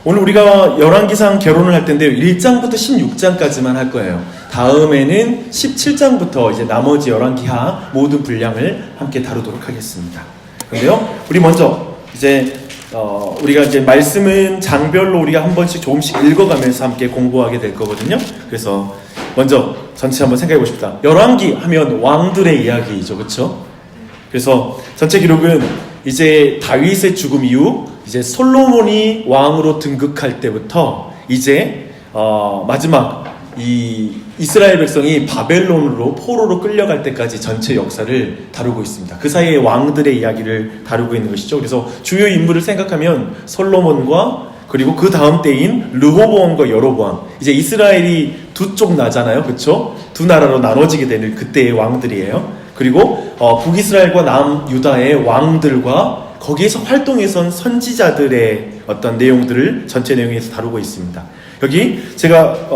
오늘 우리가 열왕기상 개론을 할 텐데요. 1장부터 16장까지만 할 거예요. 다음에는 17장부터 이제 나머지 열왕기하 모든 분량을 함께 다루도록 하겠습니다. 그런데요, 우리 먼저 이제 우리가 이제 말씀은 장별로 우리가 한 번씩 조금씩 읽어가면서 함께 공부하게 될 거거든요. 그래서 먼저 전체 한번 생각해 보십시다. 열왕기 하면 왕들의 이야기이죠, 그렇죠? 그래서 전체 기록은 이제 다윗의 죽음 이후 이제 솔로몬이 왕으로 등극할 때부터 이제 마지막 이 이스라엘 백성이 바벨론으로 포로로 끌려갈 때까지 전체 역사를 다루고 있습니다. 그 사이에 왕들의 이야기를 다루고 있는 것이죠. 그래서 주요 인물을 생각하면 솔로몬과 그리고 그 다음 때인 르호보암과 여로보암, 이제 이스라엘이 두 쪽 나잖아요, 그렇죠? 두 나라로 나눠지게 되는 그때의 왕들이에요. 그리고 북이스라엘과 남유다의 왕들과 거기에서 활동해선 선지자들의 어떤 내용들을 전체 내용에서 다루고 있습니다. 여기 제가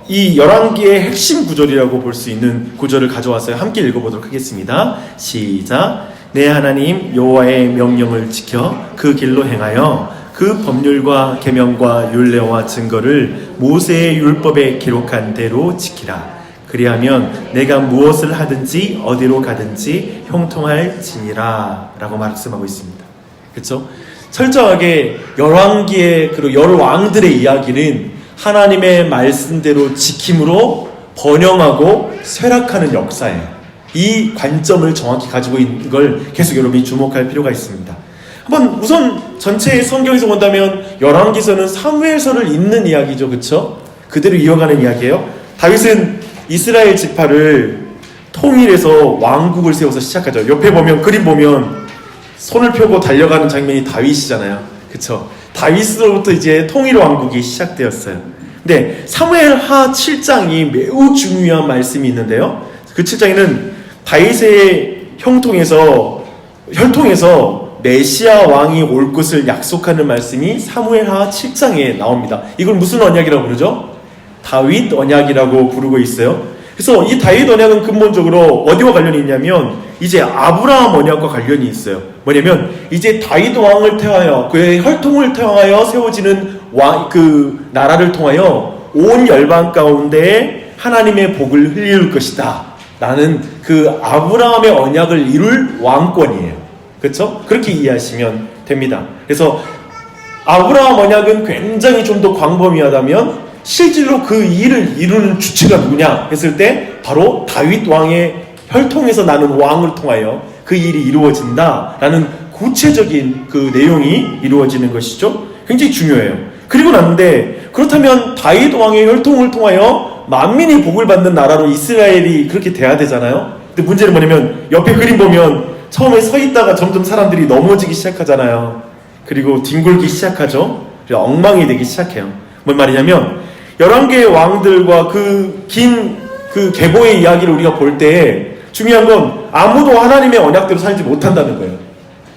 이 열왕기의 핵심 구절이라고 볼 수 있는 구절을 가져왔어요. 함께 읽어보도록 하겠습니다. 시작. 내 하나님 여호와의 명령을 지켜 그 길로 행하여 그 법률과 계명과 율례와 증거를 모세의 율법에 기록한 대로 지키라. 그리하면 내가 무엇을 하든지 어디로 가든지 형통할지니라 라고 말씀하고 있습니다. 그렇죠? 철저하게 열왕기의 그리고 열왕들의 이야기는 하나님의 말씀대로 지킴으로 번영하고 쇠락하는 역사예요. 이 관점을 정확히 가지고 있는 걸 계속 여러분이 주목할 필요가 있습니다. 한번 우선 전체 성경에서 본다면 열왕기서는 사무엘서를 잇는 이야기죠, 그렇죠? 그대로 이어가는 이야기예요. 다윗은 이스라엘 지파를 통일해서 왕국을 세워서 시작하죠. 옆에 보면 그림 보면 손을 펴고 달려가는 장면이 다윗이잖아요, 그렇죠? 다윗으로부터 이제 통일 왕국이 시작되었어요. 근데 사무엘하 7장이 매우 중요한 말씀이 있는데요. 그 7장에는 다윗의 혈통에서 메시아 왕이 올 것을 약속하는 말씀이 사무엘하 7장에 나옵니다. 이걸 무슨 언약이라고 부르죠? 다윗 언약이라고 부르고 있어요. 그래서 이 다윗 언약은 근본적으로 어디와 관련이 있냐면 이제 아브라함 언약과 관련이 있어요. 뭐냐면 이제 다윗 왕을 통하여 그의 혈통을 통하여 세워지는 그 나라를 통하여 온 열방 가운데 하나님의 복을 흘릴 것이다 라는 그 아브라함의 언약을 이룰 왕권이에요. 그렇죠? 그렇게 이해하시면 됩니다. 그래서 아브라함 언약은 굉장히 좀 더 광범위하다면 실질로 그 일을 이루는 주체가 누구냐 했을 때 바로 다윗 왕의 혈통에서 나는 왕을 통하여 그 일이 이루어진다라는 구체적인 그 내용이 이루어지는 것이죠. 굉장히 중요해요. 그리고 났는데 그렇다면 다윗 왕의 혈통을 통하여 만민이 복을 받는 나라로 이스라엘이 그렇게 돼야 되잖아요. 근데 문제는 뭐냐면 옆에 그림 보면 처음에 서 있다가 점점 사람들이 넘어지기 시작하잖아요. 그리고 뒹굴기 시작하죠. 그리고 엉망이 되기 시작해요. 뭔 말이냐면 11개의 왕들과 그 긴 그 계보의 이야기를 우리가 볼 때 중요한 건 아무도 하나님의 언약대로 살지 못한다는 거예요.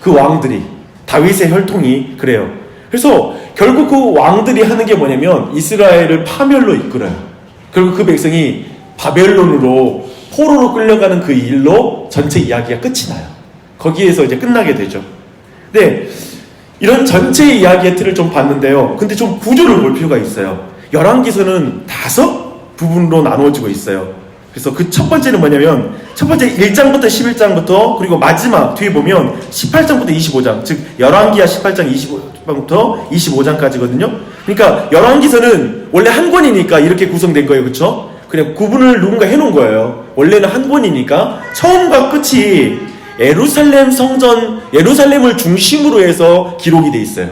그 왕들이, 다윗의 혈통이 그래요. 그래서 결국 그 왕들이 하는 게 뭐냐면 이스라엘을 파멸로 이끌어요. 그리고 그 백성이 바벨론으로 포로로 끌려가는 그 일로 전체 이야기가 끝이 나요. 거기에서 이제 끝나게 되죠. 근데 이런 전체 이야기의 틀을 좀 봤는데요. 근데 좀 구조를 볼 필요가 있어요. 열왕기서는 5 부분으로 나누어지고 있어요. 그래서 그 첫 번째는 뭐냐면 첫 번째 1장부터 11장부터 그리고 마지막 뒤에 보면 18장부터 25장, 즉 열왕기하 18장 25장부터 25장까지거든요. 그러니까 열왕기서는 원래 한 권이니까 이렇게 구성된 거예요, 그렇죠? 그냥 구분을 누군가 해놓은 거예요. 원래는 한 권이니까 처음과 끝이 예루살렘 성전, 예루살렘을 중심으로 해서 기록이 돼 있어요.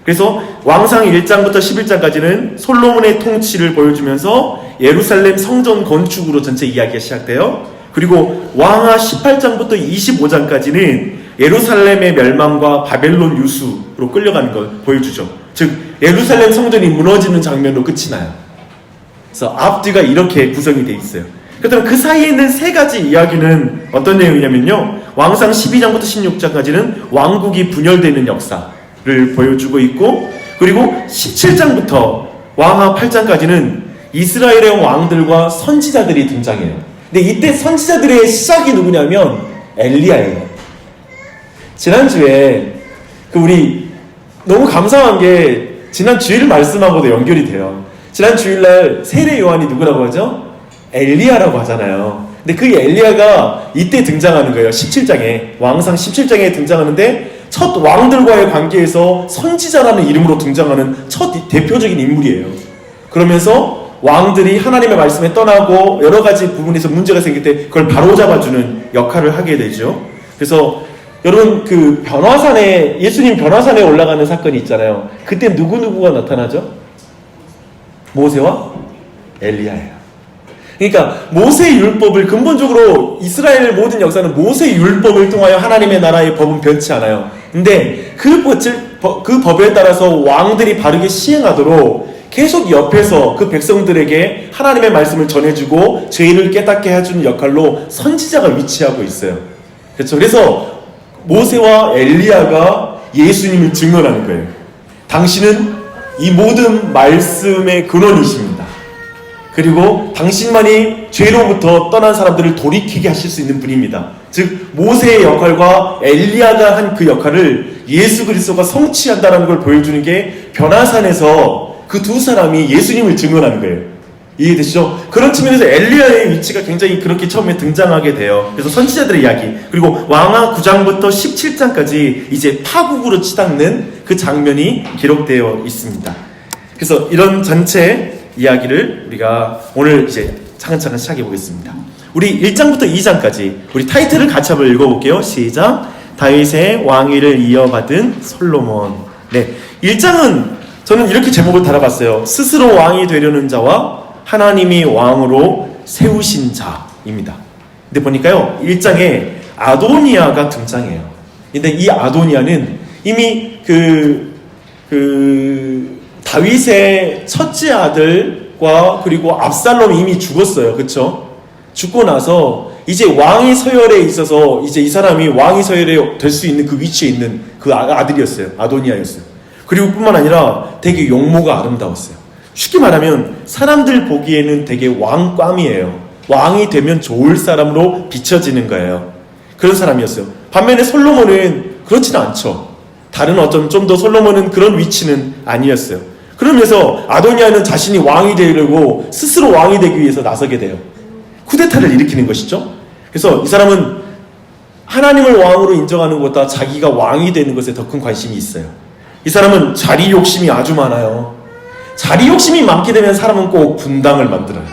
그래서 왕상 1장부터 11장까지는 솔로몬의 통치를 보여주면서 예루살렘 성전 건축으로 전체 이야기가 시작돼요. 그리고 왕하 18장부터 25장까지는 예루살렘의 멸망과 바벨론 유수로 끌려가는 걸 보여주죠. 즉 예루살렘 성전이 무너지는 장면으로 끝이 나요. 그래서 앞뒤가 이렇게 구성이 돼 있어요. 그렇다면 그 사이에 있는 3가지 이야기는 어떤 내용이냐면요, 왕상 12장부터 16장까지는 왕국이 분열되는 역사를 보여주고 있고, 그리고 17장부터 왕하 8장까지는 이스라엘의 왕들과 선지자들이 등장해요. 근데 이때 선지자들의 시작이 누구냐면 엘리야예요. 지난주에 우리 너무 감사한 게 지난 주일 말씀하고도 연결이 돼요. 지난 주일날 세례 요한이 누구라고 하죠? 엘리야라고 하잖아요. 근데 그 엘리야가 이때 등장하는 거예요. 17장에 왕상 17장에 등장하는데 첫 왕들과의 관계에서 선지자라는 이름으로 등장하는 첫 대표적인 인물이에요. 그러면서 왕들이 하나님의 말씀에 떠나고 여러 가지 부분에서 문제가 생길 때 그걸 바로잡아주는 역할을 하게 되죠. 그래서 여러분 그 변화산에 예수님 변화산에 올라가는 사건이 있잖아요. 그때 누구누구가 나타나죠? 모세와 엘리야예요. 그러니까 모세의 율법을 근본적으로 이스라엘 모든 역사는 모세의 율법을 통하여 하나님의 나라의 법은 변치 않아요. 근데 그 법에 따라서 왕들이 바르게 시행하도록 계속 옆에서 그 백성들에게 하나님의 말씀을 전해주고 죄를 깨닫게 해주는 역할로 선지자가 위치하고 있어요. 그렇죠. 그래서 모세와 엘리야가 예수님을 증언하는 거예요. 당신은 이 모든 말씀의 근원이십니다. 그리고 당신만이 죄로부터 떠난 사람들을 돌이키게 하실 수 있는 분입니다. 즉 모세의 역할과 엘리야가 한 그 역할을 예수 그리스도가 성취한다는 걸 보여주는 게 변화산에서 그 두 사람이 예수님을 증언하는 거예요. 이해되시죠? 그런 측면에서 엘리야의 위치가 굉장히 그렇게 처음에 등장하게 돼요. 그래서 선지자들의 이야기, 그리고 왕하 9장부터 17장까지 이제 파국으로 치닫는 그 장면이 기록되어 있습니다. 그래서 이런 전체 이야기를 우리가 오늘 이제 차근차근 시작해 보겠습니다. 우리 1장부터 2장까지 우리 타이틀을 같이 한번 읽어볼게요. 시작. 다윗의 왕위를 이어받은 솔로몬. 네, 1장은 저는 이렇게 제목을 달아봤어요. 스스로 왕이 되려는 자와 하나님이 왕으로 세우신 자입니다. 근데 보니까요, 1장에 아도니아가 등장해요. 근데 이 아도니아는 이미 다윗의 첫째 아들과 그리고 압살롬이 이미 죽었어요. 그쵸? 죽고 나서 이제 왕위 서열에 있어서 이제 이 사람이 왕위 서열에 될 수 있는 그 위치에 있는 그 아들이었어요. 아도니아였어요. 그리고 뿐만 아니라 되게 용모가 아름다웠어요. 쉽게 말하면 사람들 보기에는 되게 왕감이에요. 왕이 되면 좋을 사람으로 비춰지는 거예요. 그런 사람이었어요. 반면에 솔로몬은 그렇지는 않죠. 다른 어떤 좀 더 솔로몬은 그런 위치는 아니었어요. 그러면서 아도니아는 자신이 왕이 되려고 스스로 왕이 되기 위해서 나서게 돼요. 쿠데타를 일으키는 것이죠. 그래서 이 사람은 하나님을 왕으로 인정하는 것보다 자기가 왕이 되는 것에 더 큰 관심이 있어요. 이 사람은 자리 욕심이 아주 많아요. 자리 욕심이 많게 되면 사람은 꼭 분당을 만들어요.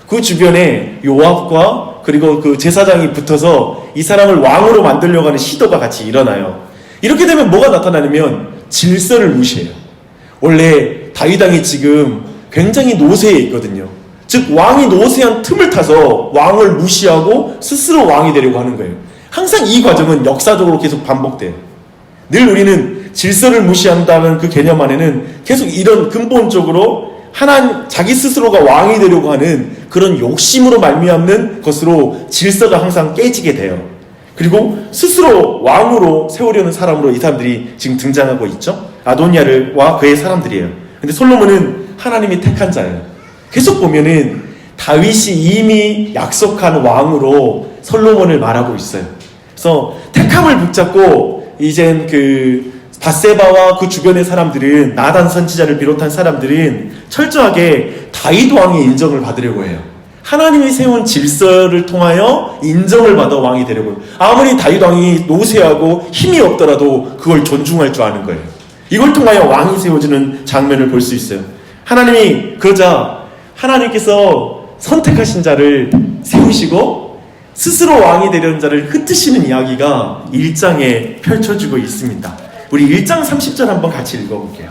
그 주변에 요압과 그리고 그 제사장이 붙어서 이 사람을 왕으로 만들려고 하는 시도가 같이 일어나요. 이렇게 되면 뭐가 나타나냐면 질서를 무시해요. 원래 다윗 왕이 지금 굉장히 노세에 있거든요. 즉 왕이 노세한 틈을 타서 왕을 무시하고 스스로 왕이 되려고 하는 거예요. 항상 이 과정은 역사적으로 계속 반복돼요. 늘 우리는 질서를 무시한다는 그 개념 안에는 계속 이런 근본적으로 자기 스스로가 왕이 되려고 하는 그런 욕심으로 말미암는 것으로 질서가 항상 깨지게 돼요. 그리고 스스로 왕으로 세우려는 사람으로 이 사람들이 지금 등장하고 있죠. 아도니아와 그의 사람들이에요. 근데 솔로몬은 하나님이 택한 자예요. 계속 보면은 다윗이 이미 약속한 왕으로 솔로몬을 말하고 있어요. 그래서 택함을 붙잡고 이젠 밧세바와 그 주변의 사람들은 나단 선지자를 비롯한 사람들은 철저하게 다윗 왕의 인정을 받으려고 해요. 하나님이 세운 질서를 통하여 인정을 받아 왕이 되려고 해요. 아무리 다윗 왕이 노쇠하고 힘이 없더라도 그걸 존중할 줄 아는 거예요. 이걸 통하여 왕이 세워지는 장면을 볼 수 있어요. 하나님이 그러자 하나님께서 선택하신 자를 세우시고 스스로 왕이 되려는 자를 흩으시는 이야기가 1장에 펼쳐지고 있습니다. 우리 1장 30절 한번 같이 읽어볼게요.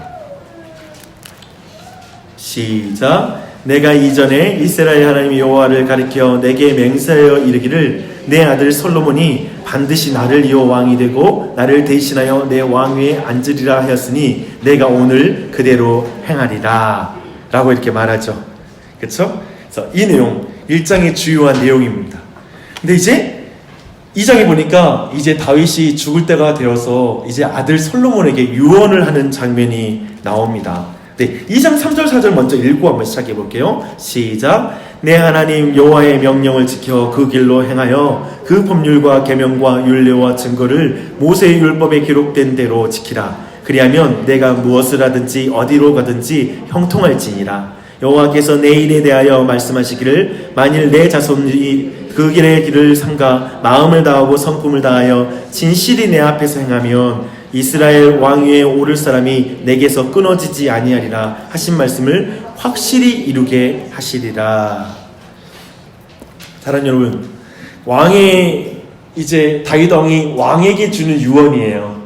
시작. 내가 이전에 이스라엘 하나님 여호와를 가리켜 내게 맹세하여 이르기를 내 아들 솔로몬이 반드시 나를 이어 왕이 되고 나를 대신하여 내 왕위에 앉으리라 하였으니 내가 오늘 그대로 행하리라 라고 이렇게 말하죠. 그렇죠? 그래서 이 내용 1장의 주요한 내용입니다. 근데 이제 2장에 보니까 이제 다윗이 죽을 때가 되어서 이제 아들 솔로몬에게 유언을 하는 장면이 나옵니다. 네, 2장 3절 4절 먼저 읽고 한번 시작해 볼게요. 시작. 내 하나님 여호와의 명령을 지켜 그 길로 행하여 그 법률과 계명과 율례와 증거를 모세의 율법에 기록된 대로 지키라. 그리하면 내가 무엇을 하든지 어디로 가든지 형통할지니라. 여호와께서 내 일에 대하여 말씀하시기를 만일 내 자손이 그 길의 길을 삼가 마음을 다하고 성품을 다하여 진실이 내 앞에서 행하면 이스라엘 왕위에 오를 사람이 내게서 끊어지지 아니하리라 하신 말씀을 확실히 이루게 하시리라. 사랑하는 여러분, 왕의 이제 다윗 왕이 왕에게 주는 유언이에요.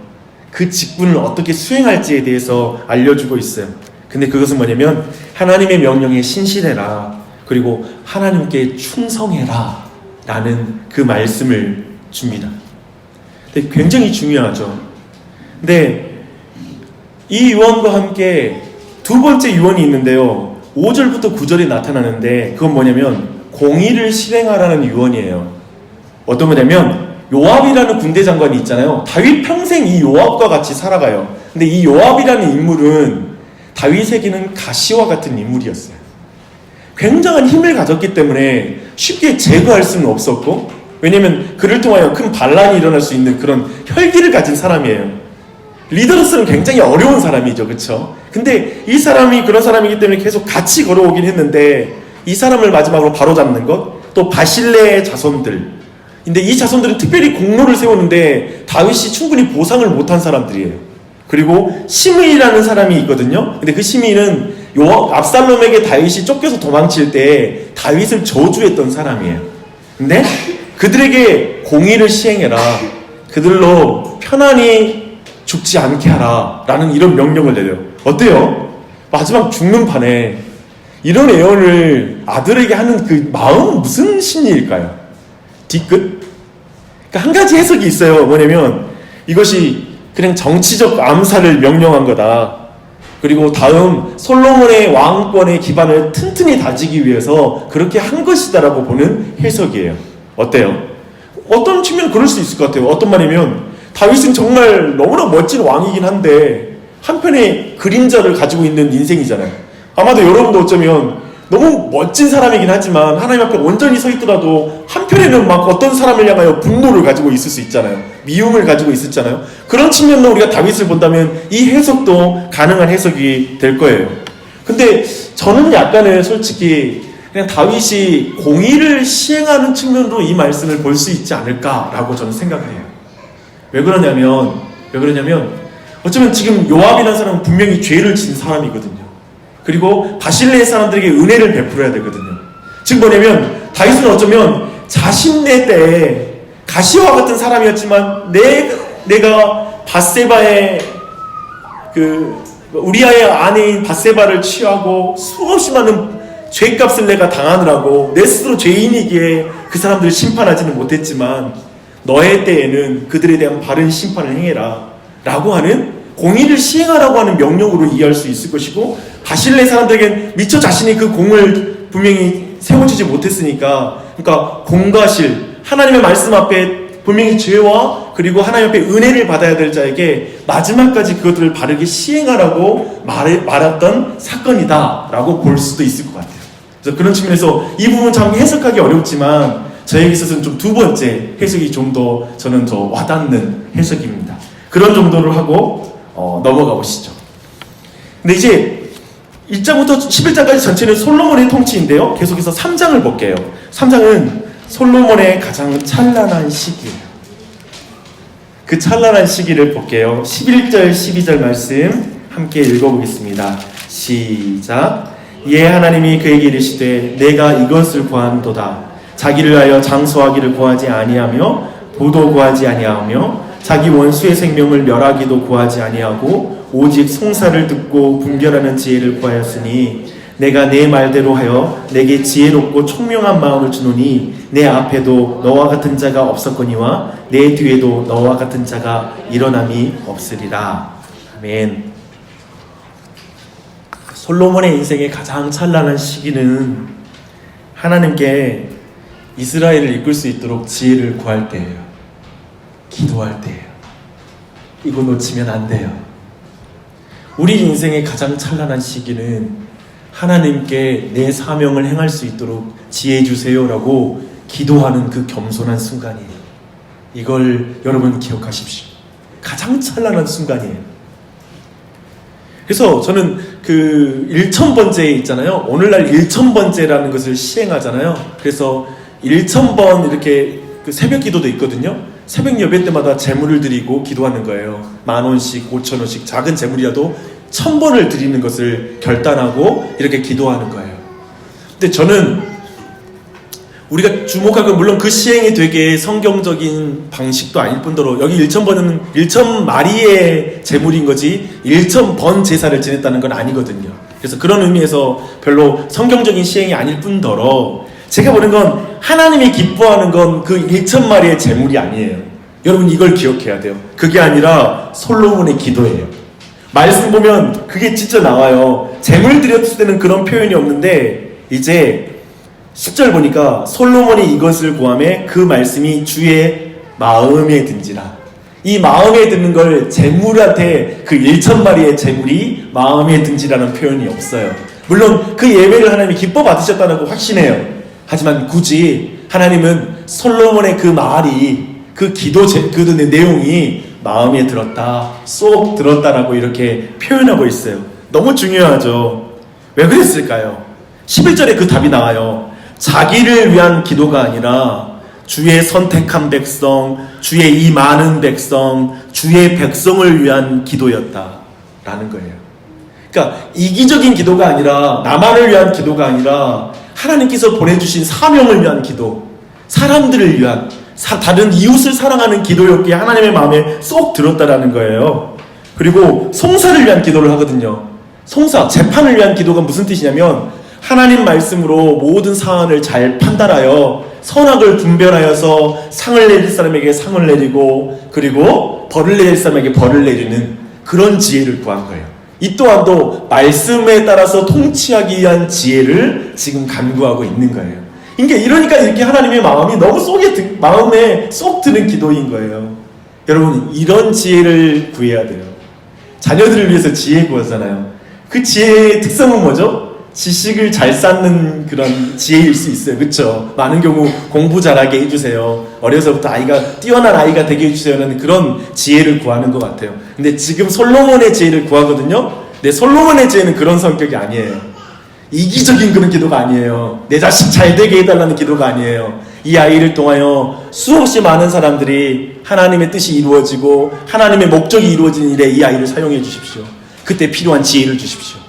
그 직분을 어떻게 수행할지에 대해서 알려주고 있어요. 근데 그것은 뭐냐면 하나님의 명령에 신실해라, 그리고 하나님께 충성해라 라는 그 말씀을 줍니다. 근데 굉장히 중요하죠. 근데 이 유언과 함께 두 번째 유언이 있는데요, 5절부터 9절이 나타나는데 그건 뭐냐면 공의를 실행하라는 유언이에요. 어떤 거냐면 요압이라는 군대 장관이 있잖아요. 다윗 평생 이 요압과 같이 살아가요. 근데 이 요압이라는 인물은 다윗에게는 가시와 같은 인물이었어요. 굉장한 힘을 가졌기 때문에 쉽게 제거할 수는 없었고, 왜냐면 그를 통하여 큰 반란이 일어날 수 있는 그런 혈기를 가진 사람이에요. 리더로서는 굉장히 어려운 사람이죠, 그렇죠? 근데 이 사람이 그런 사람이기 때문에 계속 같이 걸어오긴 했는데, 이 사람을 마지막으로 바로잡는 것, 또 바실레의 자손들, 근데 이 자손들은 특별히 공로를 세우는데 다윗이 충분히 보상을 못한 사람들이에요. 그리고 시므이라는 사람이 있거든요. 근데 그 시므이는 압살롬에게 다윗이 쫓겨서 도망칠 때 다윗을 저주했던 사람이에요. 근데 그들에게 공의를 시행해라, 그들로 편안히 죽지 않게 하라 라는 이런 명령을 내려요. 어때요? 마지막 죽는 판에 이런 애언을 아들에게 하는 그 마음은 무슨 심리일까요? 뒤끝? 그러니까 한 가지 해석이 있어요. 뭐냐면 이것이 그냥 정치적 암살을 명령한 거다. 그리고 다음 솔로몬의 왕권의 기반을 튼튼히 다지기 위해서 그렇게 한 것이다라고 보는 해석이에요. 어때요? 어떤 측면 그럴 수 있을 것 같아요. 어떤 말이면 다윗은 정말 너무나 멋진 왕이긴 한데 한편의 그림자를 가지고 있는 인생이잖아요. 아마도 여러분도 어쩌면 너무 멋진 사람이긴 하지만 하나님 앞에 온전히 서 있더라도 한편에는 막 어떤 사람을 향하여 분노를 가지고 있을 수 있잖아요. 미움을 가지고 있었잖아요. 그런 측면으로 우리가 다윗을 본다면 이 해석도 가능한 해석이 될 거예요. 근데 저는 약간은 솔직히 그냥 다윗이 공의를 시행하는 측면으로 이 말씀을 볼 수 있지 않을까라고 저는 생각을 해요. 왜 그러냐면 어쩌면 지금 요압이라는 사람은 분명히 죄를 진 사람이거든요. 그리고 바실레의 사람들에게 은혜를 베풀어야 되거든요. 즉 뭐냐면 다윗은 어쩌면 자신네 때에 가시와 같은 사람이었지만 내가 밧세바의 우리아의 아내인 밧세바를 취하고 수없이 많은 죄값을 내가 당하느라고 내 스스로 죄인이기에 그 사람들을 심판하지는 못했지만 너의 때에는 그들에 대한 바른 심판을 행해라 라고 하는, 공의를 시행하라고 하는 명령으로 이해할 수 있을 것이고, 바실레 사람들에겐 미처 자신이 그 공을 분명히 세워주지 못했으니까, 그러니까 공과 실, 하나님의 말씀 앞에 분명히 죄와 그리고 하나님 앞에 은혜를 받아야 될 자에게 마지막까지 그것들을 바르게 시행하라고 말했던 사건이다 라고 볼 수도 있을 것 같아요. 그래서 그런 측면에서 이 부분 참 해석하기 어렵지만 저에게 있어서는 좀 두 번째 해석이 좀 더 저는 더 와닿는 해석입니다. 그런 정도를 하고 넘어가 보시죠. 근데 이제 1장부터 11장까지 전체는 솔로몬의 통치인데요, 계속해서 3장을 볼게요. 3장은 솔로몬의 가장 찬란한 시기예요. 그 찬란한 시기를 볼게요. 11절 12절 말씀 함께 읽어보겠습니다. 시작. 이에 하나님이 그에게 이르시되 내가 이것을 구한도다. 자기를 하여 장수하기를 구하지 아니하며 도도 구하지 아니하며 자기 원수의 생명을 멸하기도 구하지 아니하고 오직 송사를 듣고 분별하는 지혜를 구하였으니 내가 내 말대로 하여 내게 지혜롭고 총명한 마음을 주노니 내 앞에도 너와 같은 자가 없었거니와 내 뒤에도 너와 같은 자가 일어남이 없으리라. 아멘. 솔로몬의 인생의 가장 찬란한 시기는 하나님께 이스라엘을 이끌 수 있도록 지혜를 구할 때예요. 기도할 때예요. 이거 놓치면 안 돼요. 우리 인생의 가장 찬란한 시기는 하나님께 내 사명을 행할 수 있도록 지혜 주세요라고 기도하는 그 겸손한 순간이에요. 이걸 여러분 기억하십시오. 가장 찬란한 순간이에요. 그래서 저는 그 1000번째 있잖아요. 오늘날 1000번째라는 것을 시행하잖아요. 그래서 1000번 이렇게 그 새벽 기도도 있거든요. 새벽 예배 때마다 제물을 드리고 기도하는 거예요. 10,000원씩, 5,000원씩 작은 제물이라도 1000번을 드리는 것을 결단하고 이렇게 기도하는 거예요. 근데 저는 우리가 주목할 건 물론 그 시행이 되게 성경적인 방식도 아닐 뿐더러 여기 1000번은 1000마리의 제물인 거지 1000번 제사를 지냈다는 건 아니거든요. 그래서 그런 의미에서 별로 성경적인 시행이 아닐 뿐더러 제가 보는 건 하나님이 기뻐하는 건 그 1000마리의 제물이 아니에요. 여러분 이걸 기억해야 돼요. 그게 아니라 솔로몬의 기도예요. 말씀 보면 그게 진짜 나와요. 제물 드렸을 때는 그런 표현이 없는데 이제 10절 보니까 솔로몬이 이것을 구하매 그 말씀이 주의 마음에 든지라. 이 마음에 드는 걸 제물한테 그 1000마리의 제물이 마음에 든지라는 표현이 없어요. 물론 그 예배를 하나님이 기뻐 받으셨다고 확신해요. 하지만 굳이 하나님은 솔로몬의 그 말이 그 기도 그 내용이 마음에 들었다, 쏙 들었다라고 이렇게 표현하고 있어요. 너무 중요하죠. 왜 그랬을까요? 11절에 그 답이 나와요. 자기를 위한 기도가 아니라 주의 선택한 백성, 주의 이 많은 백성, 주의 백성을 위한 기도였다라는 거예요. 그러니까 이기적인 기도가 아니라 나만을 위한 기도가 아니라 하나님께서 보내주신 사명을 위한 기도, 사람들을 위한 다른 이웃을 사랑하는 기도였기에 하나님의 마음에 쏙 들었다라는 거예요. 그리고 송사를 위한 기도를 하거든요. 송사, 재판을 위한 기도가 무슨 뜻이냐면 하나님 말씀으로 모든 사안을 잘 판단하여 선악을 분별하여서 상을 내릴 사람에게 상을 내리고 그리고 벌을 내릴 사람에게 벌을 내리는 그런 지혜를 구한 거예요. 이 또한도 말씀에 따라서 통치하기 위한 지혜를 지금 간구하고 있는 거예요. 이러니까 이렇게 하나님의 마음이 너무 마음에 쏙 드는 기도인 거예요. 여러분 이런 지혜를 구해야 돼요. 자녀들을 위해서 지혜 구하잖아요. 그 지혜의 특성은 뭐죠? 지식을 잘 쌓는 그런 지혜일 수 있어요. 그렇죠? 많은 경우 공부 잘하게 해주세요. 어려서부터 뛰어난 아이가 되게 해주세요라는 그런 지혜를 구하는 것 같아요. 근데 지금 솔로몬의 지혜를 구하거든요. 근데 솔로몬의 지혜는 그런 성격이 아니에요. 이기적인 그런 기도가 아니에요. 내 자식 잘 되게 해달라는 기도가 아니에요. 이 아이를 통하여 수없이 많은 사람들이 하나님의 뜻이 이루어지고 하나님의 목적이 이루어진 일에 이 아이를 사용해 주십시오. 그때 필요한 지혜를 주십시오.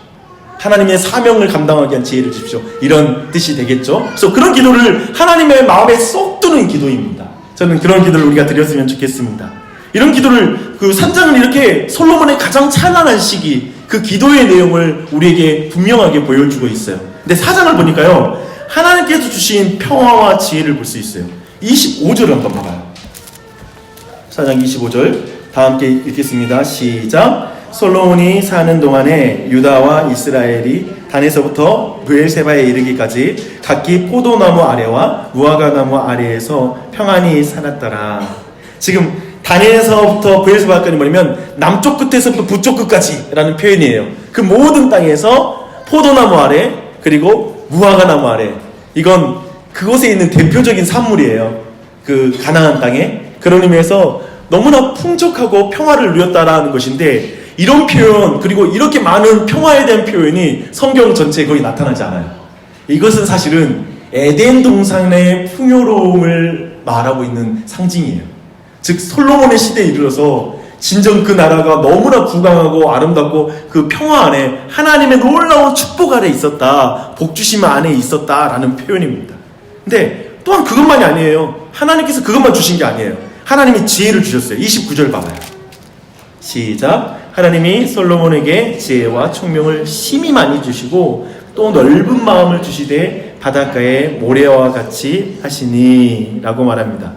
하나님의 사명을 감당하기 위한 지혜를 주십시오. 이런 뜻이 되겠죠. 그래서 그런 기도를 하나님의 마음에 쏙 드는 기도입니다. 저는 그런 기도를 우리가 드렸으면 좋겠습니다. 이런 기도를 그 3장은 이렇게 솔로몬의 가장 찬란한 시기 그 기도의 내용을 우리에게 분명하게 보여주고 있어요. 근데 4장을 보니까요 하나님께서 주신 평화와 지혜를 볼 수 있어요. 25절을 한번 봐봐요. 4장 25절 다 함께 읽겠습니다. 시작. 솔로몬이 사는 동안에 유다와 이스라엘이 단에서부터 브엘세바에 이르기까지 각기 포도나무 아래와 무화과나무 아래에서 평안히 살았더라. 지금 단에서부터 브엘세바까지 뭐냐면 남쪽 끝에서부터 북쪽 끝까지라는 표현이에요. 그 모든 땅에서 포도나무 아래 그리고 무화과나무 아래, 이건 그곳에 있는 대표적인 산물이에요. 그 가나안 땅에. 그런 의미에서 너무나 풍족하고 평화를 누렸다라는 것인데, 이런 표현 그리고 이렇게 많은 평화에 대한 표현이 성경 전체에 거의 나타나지 않아요. 이것은 사실은 에덴 동산의 풍요로움을 말하고 있는 상징이에요. 즉 솔로몬의 시대에 이르러서 진정 그 나라가 너무나 부강하고 아름답고 그 평화 안에 하나님의 놀라운 축복 아래 있었다, 복주심 안에 있었다라는 표현입니다. 근데 또한 그것만이 아니에요. 하나님께서 그것만 주신 게 아니에요. 하나님이 지혜를 주셨어요. 29절 봐봐요. 시작. 하나님이 솔로몬에게 지혜와 총명을 심히 많이 주시고 또 넓은 마음을 주시되 바닷가의 모래와 같이 하시니 라고 말합니다.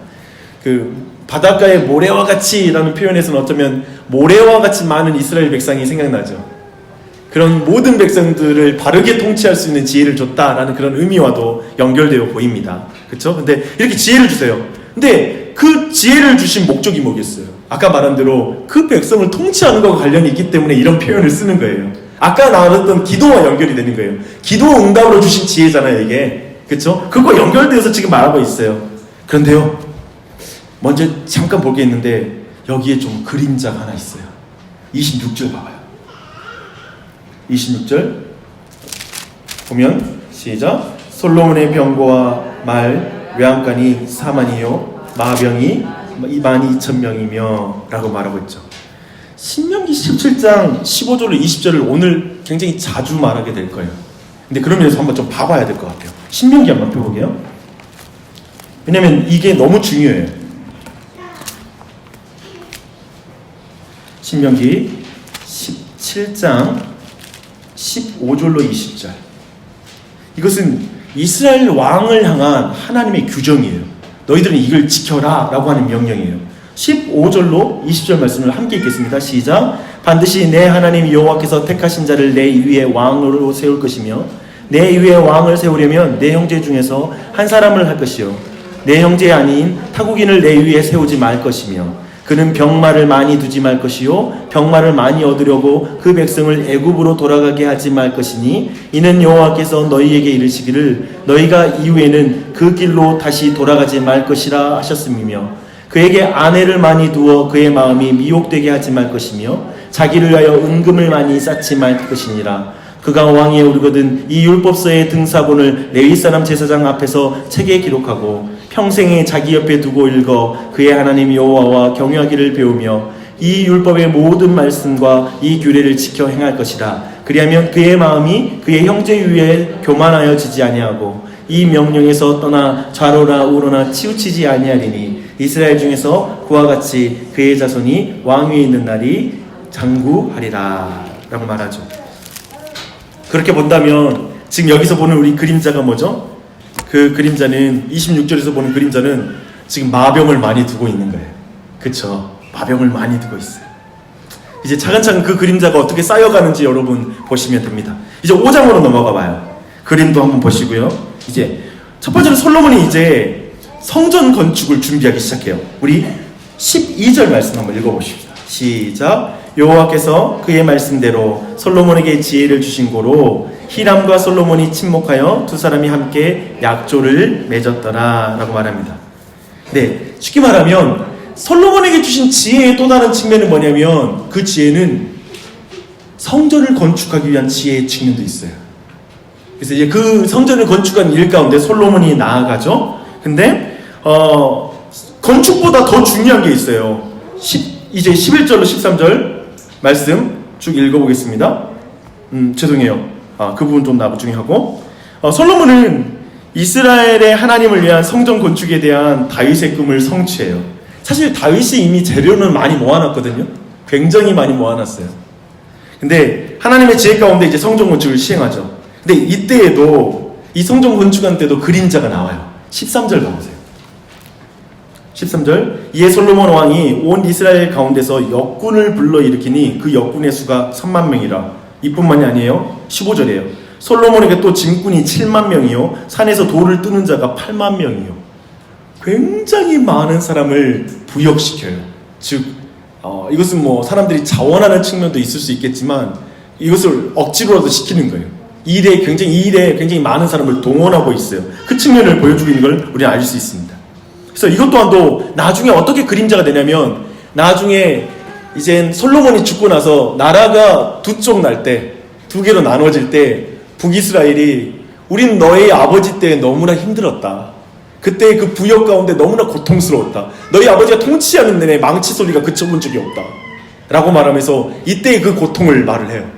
그 바닷가의 모래와 같이라는 표현에서는 어쩌면 모래와 같이 많은 이스라엘 백성이 생각나죠. 그런 모든 백성들을 바르게 통치할 수 있는 지혜를 줬다라는 그런 의미와도 연결되어 보입니다. 그렇죠? 근데 이렇게 지혜를 주세요. 근데 그 지혜를 주신 목적이 뭐겠어요? 아까 말한 대로 그 백성을 통치하는 것과 관련이 있기 때문에 이런 표현을 쓰는 거예요. 아까 나왔던 기도와 연결이 되는 거예요. 기도 응답으로 주신 지혜잖아요, 이게. 그렇죠? 그거 연결되어서 지금 말하고 있어요. 그런데요, 먼저 잠깐 볼 게 있는데 여기에 좀 그림자가 하나 있어요. 26절 봐봐요. 26절 보면 시작. 솔로몬의 병거와 말 외양간이 4만이요 마병이 12,000명이며 라고 말하고 있죠. 신명기 17장 15절로 20절을 오늘 굉장히 자주 말하게 될 거예요. 근데 그런 면에서 한번 좀 봐봐야 될 것 같아요. 신명기 한번 펴보게요. 왜냐면 이게 너무 중요해요. 신명기 17장 15절로 20절. 이것은 이스라엘 왕을 향한 하나님의 규정이에요. 너희들은 이걸 지켜라 라고 하는 명령이에요. 15절로 20절 말씀을 함께 읽겠습니다. 시작. 반드시 내 하나님 여호와께서 택하신 자를 내 위에 왕으로 세울 것이며 내 위에 왕을 세우려면 내 형제 중에서 한 사람을 할 것이요 내 형제 아닌 타국인을 내 위에 세우지 말 것이며 그는 병마를 많이 두지 말 것이요 병마를 많이 얻으려고 그 백성을 애굽으로 돌아가게 하지 말 것이니 이는 여호와께서 너희에게 이르시기를 너희가 이후에는 그 길로 다시 돌아가지 말 것이라 하셨음이며 그에게 아내를 많이 두어 그의 마음이 미혹되게 하지 말 것이며 자기를 위하여 은금을 많이 쌓지 말 것이니라. 그가 왕위에 오르거든 이 율법서의 등사본을 레위 사람 제사장 앞에서 책에 기록하고 평생에 자기 옆에 두고 읽어 그의 하나님 여호와와 경외하기를 배우며 이 율법의 모든 말씀과 이 규례를 지켜 행할 것이라. 그리하면 그의 마음이 그의 형제 위에 교만하여지지 아니하고 이 명령에서 떠나 좌로나 우로나 치우치지 아니하리니 이스라엘 중에서 그와 같이 그의 자손이 왕위에 있는 날이 장구하리라 라고 말하죠. 그렇게 본다면 지금 여기서 보는 우리 그림자가 뭐죠? 그 그림자는 26절에서 보는 그림자는 지금 마병을 많이 두고 있는 거예요. 그쵸? 마병을 많이 두고 있어요. 이제 차근차근 그 그림자가 어떻게 쌓여가는지 여러분 보시면 됩니다. 이제 5장으로 넘어가 봐요. 그림도 한번 보시고요. 이제 첫 번째로 솔로몬이 이제 성전 건축을 준비하기 시작해요. 우리 12절 말씀 한번 읽어보십시다. 시작. 여호와께서 그의 말씀대로 솔로몬에게 지혜를 주신 고로 히람과 솔로몬이 친목하여 두 사람이 함께 약조를 맺었더라 라고 말합니다. 네, 쉽게 말하면 솔로몬에게 주신 지혜의 또 다른 측면은 뭐냐면 그 지혜는 성전을 건축하기 위한 지혜의 측면도 있어요. 그래서 이제 그 성전을 건축한 일 가운데 솔로몬이 나아가죠. 근데 건축보다 더 중요한 게 있어요. 이제 11절로 13절 말씀 쭉 읽어보겠습니다. 죄송해요. 그 부분 좀 나중에 하고 솔로몬은 이스라엘의 하나님을 위한 성전 건축에 대한 다윗의 꿈을 성취해요. 사실 다윗이 이미 재료는 많이 모아놨거든요. 굉장히 많이 모아놨어요. 근데 하나님의 지혜 가운데 이제 성전 건축을 시행하죠. 근데 이때에도 이 성전 건축한 때도 그림자가 나와요. 13절 가보세요. 13절. 이에 솔로몬 왕이 온 이스라엘 가운데서 역군을 불러일으키니 그 역군의 수가 3만 명이라. 이뿐만이 아니에요. 15절이에요. 솔로몬에게 또 짐꾼이 7만 명이요 산에서 돌을 뜨는 자가 8만 명이요. 굉장히 많은 사람을 부역시켜요. 즉 이것은 뭐 사람들이 자원하는 측면도 있을 수 있겠지만 이것을 억지로라도 시키는 거예요. 이 일에 굉장히 많은 사람을 동원하고 있어요. 그 측면을 보여주고 있는 걸 우리는 알 수 있습니다. 그래서 이것 또한도 나중에 어떻게 그림자가 되냐면 나중에 이젠 솔로몬이 죽고 나서 나라가 두 쪽 날 때, 두 개로 나눠질 때 북이스라엘이 우린 너희 아버지 때 너무나 힘들었다. 그때 그 부역 가운데 너무나 고통스러웠다. 너희 아버지가 통치하는 내내 망치 소리가 그쳐본 적이 없다. 라고 말하면서 이때의 그 고통을 말을 해요.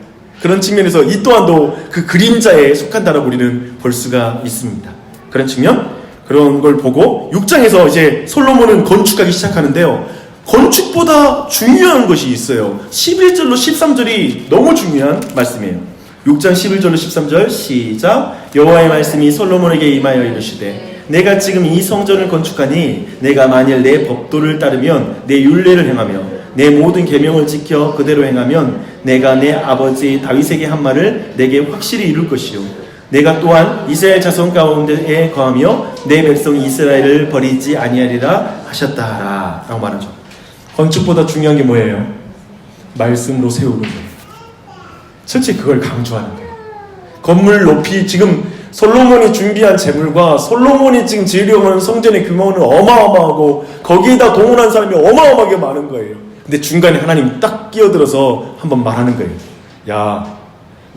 그런 측면에서 이 또한도 그 그림자에 속한다라고 우리는 볼 수가 있습니다. 그런 측면? 그런 걸 보고 6장에서 이제 솔로몬은 건축하기 시작하는데요. 건축보다 중요한 것이 있어요. 11절로 13절이 너무 중요한 말씀이에요. 6장 11절로 13절 시작. 여호와의 말씀이 솔로몬에게 임하여 이르시되 내가 지금 이 성전을 건축하니 내가 만일 내 법도를 따르면 내 율례를 행하며 내 모든 계명을 지켜 그대로 행하면 내가 내 아버지 다윗에게 한 말을 내게 확실히 이룰 것이요 내가 또한 이스라엘 자손 가운데에 거하며 내 백성 이스라엘을 버리지 아니하리라 하셨다 라고 말하죠. 건축보다 중요한 게 뭐예요? 말씀으로 세우는 거예요. 실제 그걸 강조하는 거예요. 건물 높이 지금 솔로몬이 준비한 재물과 솔로몬이 지금 지으려고 하는 성전의 규모는 어마어마하고 거기에다 동원한 사람이 어마어마하게 많은 거예요. 근데 중간에 하나님 딱 끼어들어서 한번 말하는 거예요. 야,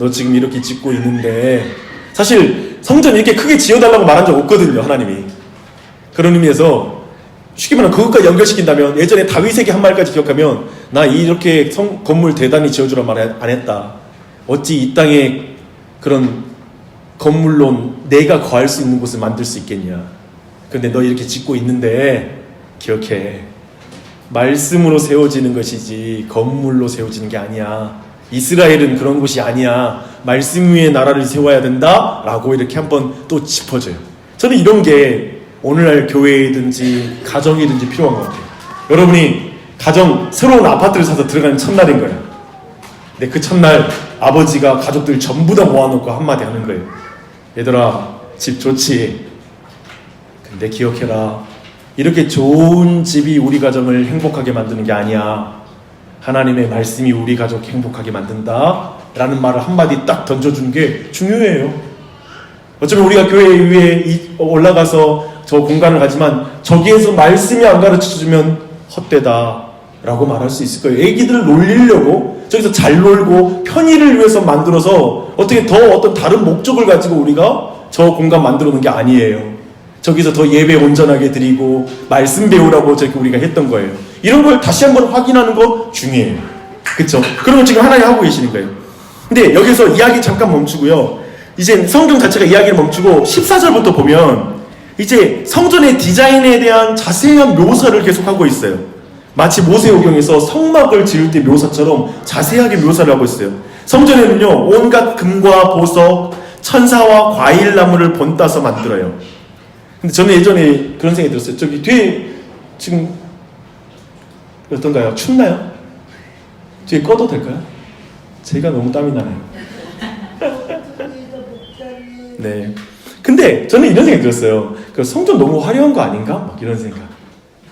너 지금 이렇게 짓고 있는데, 사실 성전 이렇게 크게 지어달라고 말한 적 없거든요, 하나님이. 그런 의미에서 쉽게 말하면 그것과 연결시킨다면, 예전에 다윗에게 한 말까지 기억하면, 나 이렇게 건물 대단히 지어주라 말 안 했다. 어찌 이 땅에 그런 건물로 내가 거할 수 있는 곳을 만들 수 있겠냐. 근데 너 이렇게 짓고 있는데 기억해. 말씀으로 세워지는 것이지 건물로 세워지는 게 아니야. 이스라엘은 그런 곳이 아니야. 말씀 위에 나라를 세워야 된다 라고 이렇게 한번 또 짚어줘요. 저는 이런 게 오늘날 교회이든지 가정이든지 필요한 것 같아요. 여러분이 새로운 아파트를 사서 들어가는 첫날인 거예요. 근데 그 첫날 아버지가 가족들 전부 다 모아놓고 한마디 하는 거예요. 얘들아, 집 좋지? 근데 기억해라. 이렇게 좋은 집이 우리 가정을 행복하게 만드는 게 아니야. 하나님의 말씀이 우리 가족 행복하게 만든다 라는 말을 한마디 딱 던져주는 게 중요해요. 어쩌면 우리가 교회 위에 올라가서 저 공간을 가지만 저기에서 말씀이 안 가르쳐주면 헛되다 라고 말할 수 있을 거예요. 애기들을 놀리려고 저기서 잘 놀고 편의를 위해서 만들어서 어떻게 더 어떤 다른 목적을 가지고 우리가 저 공간 만들어 놓은 게 아니에요. 저기서 더 예배 온전하게 드리고 말씀 배우라고 저렇게 우리가 했던 거예요. 이런 걸 다시 한번 확인하는 거 중요해요. 그쵸? 그러면 지금 하나님 하고 계시는 거예요. 근데 여기서 이야기 잠깐 멈추고요. 이제 성경 자체가 이야기를 멈추고 14절부터 보면 이제 성전의 디자인에 대한 자세한 묘사를 계속하고 있어요. 마치 모세오경에서 성막을 지을 때 묘사처럼 자세하게 묘사를 하고 있어요. 성전에는요, 온갖 금과 보석, 천사와 과일나무를 본따서 만들어요. 근데 저는 예전에 그런 생각이 들었어요. 저기 뒤에 지금 어떤가요? 춥나요? 뒤에 꺼도 될까요? 제가 너무 땀이 나네요. 네. 근데 저는 이런 생각이 들었어요. 그 성전 너무 화려한 거 아닌가? 막 이런 생각.